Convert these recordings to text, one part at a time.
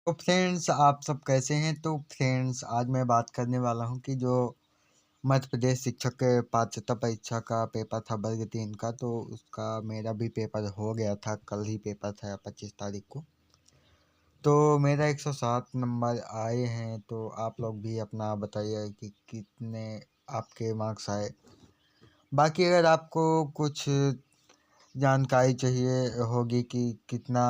तो फ्रेंड्स आप सब कैसे हैं? तो फ्रेंड्स आज मैं बात करने वाला हूं कि जो मध्य प्रदेश शिक्षक के पात्रता परीक्षा का पेपर था वर्ग 3 का, तो उसका मेरा भी पेपर हो गया था। कल ही पेपर था 25 तारीख को। तो मेरा 107 नंबर आए हैं। तो आप लोग भी अपना बताइए कि कितने आपके मार्क्स आए। बाकी अगर आपको कुछ जानकारी चाहिए होगी कि कितना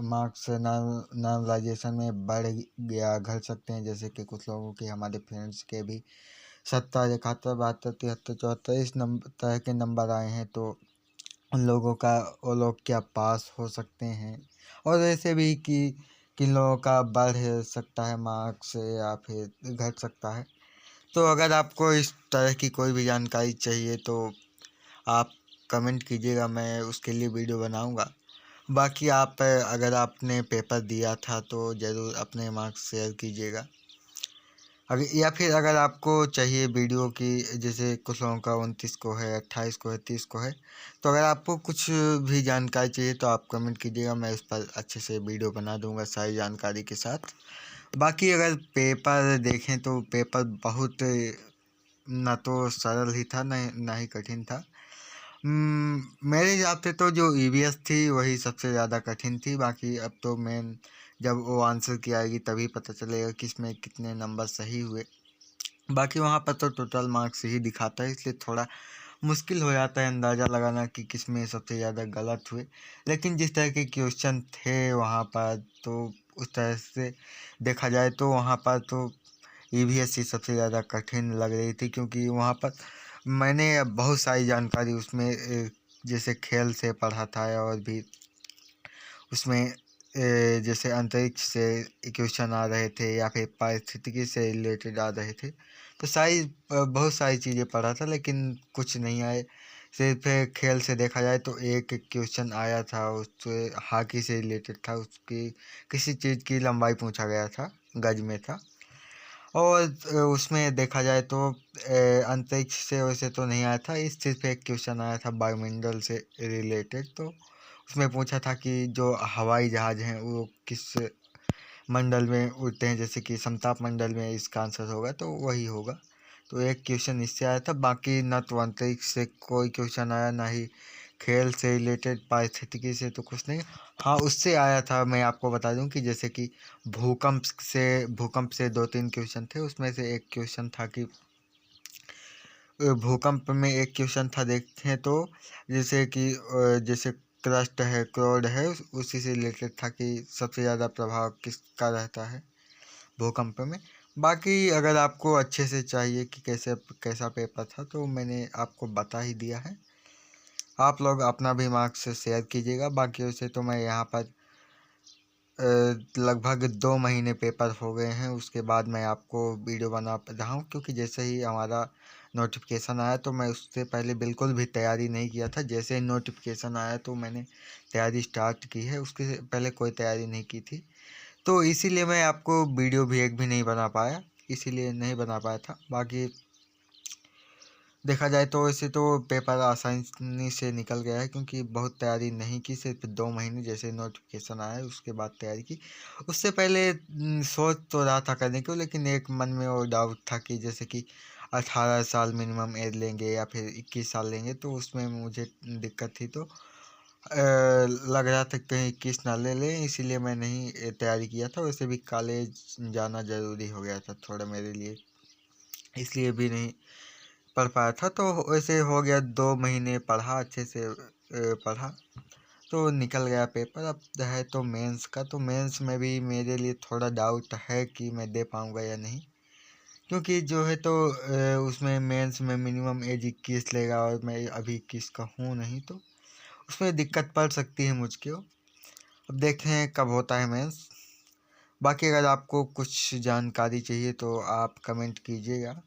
मार्क्स नॉर्मलाइजेशन में बढ़ गया घट सकते हैं, जैसे कि कुछ लोगों के, हमारे फ्रेंड्स के भी 70, 71, 72, 73, 74 इस नंबर तरह के नंबर आए हैं। तो उन लोगों का, वो लोग क्या पास हो सकते हैं, और ऐसे भी कि किन लोगों का बढ़ सकता है मार्क्स या फिर घट सकता है। तो अगर आपको इस तरह की कोई भी जानकारी चाहिए तो आप कमेंट कीजिएगा, मैं उसके लिए वीडियो बनाऊंगा। बाकी आप अगर आपने पेपर दिया था तो ज़रूर अपने मार्क्स शेयर कीजिएगा। अगर या फिर अगर आपको चाहिए वीडियो की, जैसे कुछ लोगों का 29 को है, 28 को है, 30 को है, तो अगर आपको कुछ भी जानकारी चाहिए तो आप कमेंट कीजिएगा, मैं उस पर अच्छे से वीडियो बना दूंगा सारी जानकारी के साथ। बाकी अगर पेपर देखें तो पेपर बहुत ना तो सरल ही था, ना ही कठिन था। मेरे हिसाब से तो जो ईवीएस थी वही सबसे ज़्यादा कठिन थी। बाकी अब तो मेन जब वो आंसर की आएगी तभी पता चलेगा कि इसमें कितने नंबर सही हुए। बाकी वहाँ पर तो टोटल मार्क्स ही दिखाता है, इसलिए थोड़ा मुश्किल हो जाता है अंदाज़ा लगाना कि किस में सबसे ज़्यादा गलत हुए। लेकिन जिस तरह के क्वेश्चन थे वहाँ पर, तो उस तरह से देखा जाए तो वहाँ पर तो ईवीएस ही सबसे ज़्यादा कठिन लग रही थी, क्योंकि वहाँ पर मैंने बहुत सारी जानकारी उसमें जैसे खेल से पढ़ा था, और भी उसमें जैसे अंतरिक्ष से क्वेश्चन आ रहे थे या फिर पारिस्थितिकी से रिलेटेड आ रहे थे। तो बहुत सारी चीज़ें पढ़ा था, लेकिन कुछ नहीं आए। सिर्फ खेल से देखा जाए तो एक क्वेश्चन आया था, उससे हॉकी से रिलेटेड था, उसकी किसी चीज़ की लंबाई पूछा गया था, गज में था। और उसमें देखा जाए तो अंतरिक्ष से वैसे तो नहीं आया था, इस सिर्फ एक क्वेश्चन आया था वायुमंडल से रिलेटेड। तो उसमें पूछा था कि जो हवाई जहाज़ हैं वो किस मंडल में उड़ते हैं, जैसे कि समताप मंडल में इसका आंसर होगा, तो वही होगा। तो एक क्वेश्चन इससे आया था। बाकी ना तो अंतरिक्ष से कोई क्वेश्चन आया, ना ही खेल से रिलेटेड, पारिस्थितिकी से तो कुछ नहीं। हाँ, उससे आया था, मैं आपको बता दूं कि जैसे कि भूकंप से 2-3 क्वेश्चन थे। उसमें से एक क्वेश्चन था कि भूकंप में एक क्वेश्चन था, देखें तो जैसे कि जैसे क्रस्ट है, क्रोड है, उसी से रिलेटेड था कि सबसे ज़्यादा प्रभाव किसका रहता है भूकंप में। बाकी अगर आपको अच्छे से चाहिए कि कैसा पेपर था, तो मैंने आपको बता ही दिया है। आप लोग अपना भी मार्क्स शेयर कीजिएगा। बाकी वैसे तो मैं यहाँ पर लगभग 2 महीने पेपर हो गए हैं, उसके बाद मैं आपको वीडियो बना रहा हूँ, क्योंकि जैसे ही हमारा नोटिफिकेशन आया तो मैं उससे पहले बिल्कुल भी तैयारी नहीं किया था। जैसे ही नोटिफिकेशन आया तो मैंने तैयारी स्टार्ट की है, उसके पहले कोई तैयारी नहीं की थी। तो इसीलिए मैं आपको वीडियो भी एक भी नहीं बना पाया, इसीलिए नहीं बना पाया था। बाकी देखा जाए तो वैसे तो पेपर आसानी से निकल गया है, क्योंकि बहुत तैयारी नहीं की, सिर्फ 2 महीने जैसे नोटिफिकेशन आया उसके बाद तैयारी की। उससे पहले सोच तो रहा था करने को, लेकिन एक मन में वो डाउट था कि जैसे कि 18 साल मिनिमम एज लेंगे या फिर 21 साल लेंगे, तो उसमें मुझे दिक्कत थी। तो लग रहा था कहीं 21 ना ले लें, इसीलिए मैं नहीं तैयारी किया था। वैसे भी कॉलेज जाना ज़रूरी हो गया था थोड़ा मेरे लिए, इसलिए भी नहीं पढ़ पाया था। तो वैसे हो गया, 2 महीने पढ़ा, अच्छे से पढ़ा, तो निकल गया पेपर। अब है तो मेंस का, तो मेंस में भी मेरे लिए थोड़ा डाउट है कि मैं दे पाऊँगा या नहीं, क्योंकि जो है तो उसमें मेंस में मिनिमम एज 21 लेगा, और मैं अभी 21 का हूँ नहीं, तो उसमें दिक्कत पड़ सकती है मुझको। अब देखते हैं कब होता है मेंस। बाकी अगर आपको कुछ जानकारी चाहिए तो आप कमेंट कीजिएगा,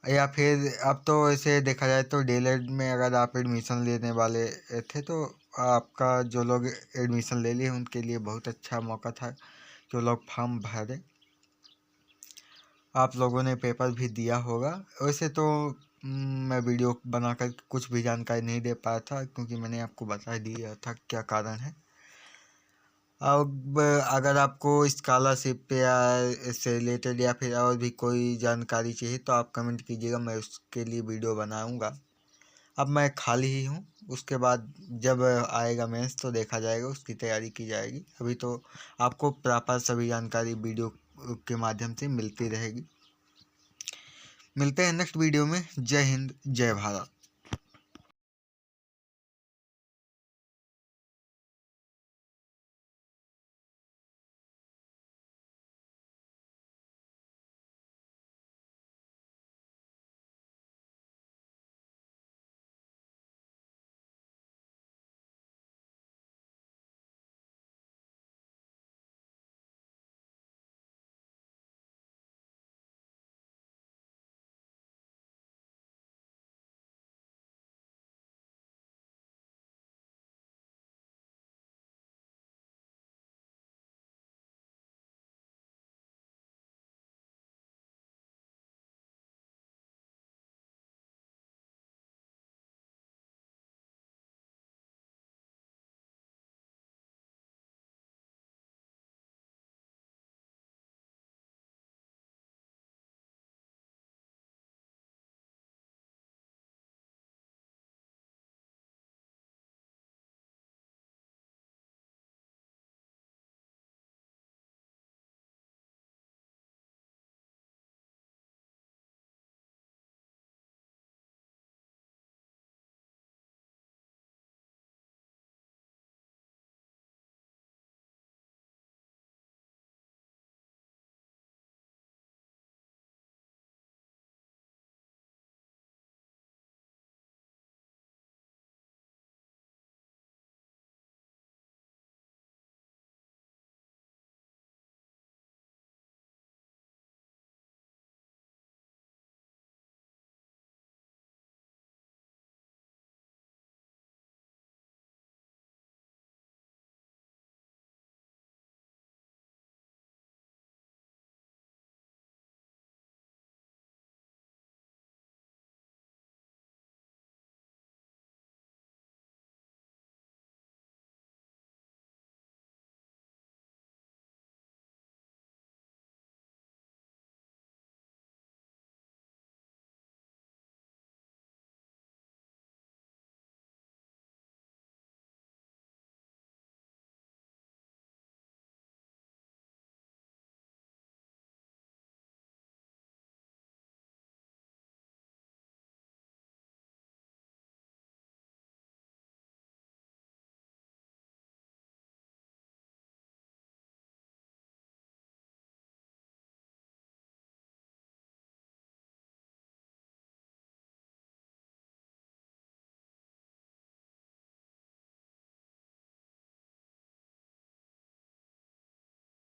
या फिर अब तो वैसे देखा जाए तो डीएलएड में अगर आप एडमिशन लेने वाले थे, तो आपका जो लोग एडमिशन ले लिए उनके लिए बहुत अच्छा मौका था, जो लोग फॉर्म भरे। आप लोगों ने पेपर भी दिया होगा। वैसे तो मैं वीडियो बनाकर कुछ भी जानकारी नहीं दे पाया था, क्योंकि मैंने आपको बता दिया था क्या कारण है। अब अगर आपको स्कॉलरशिप या इससे रिलेटेड या फिर और भी कोई जानकारी चाहिए तो आप कमेंट कीजिएगा, मैं उसके लिए वीडियो बनाऊंगा। अब मैं खाली ही हूँ, उसके बाद जब आएगा मेंस तो देखा जाएगा, उसकी तैयारी की जाएगी। अभी तो आपको प्रॉपर सभी जानकारी वीडियो के माध्यम से मिलती रहेगी। मिलते हैं नेक्स्ट वीडियो में। जय हिंद, जय भारत।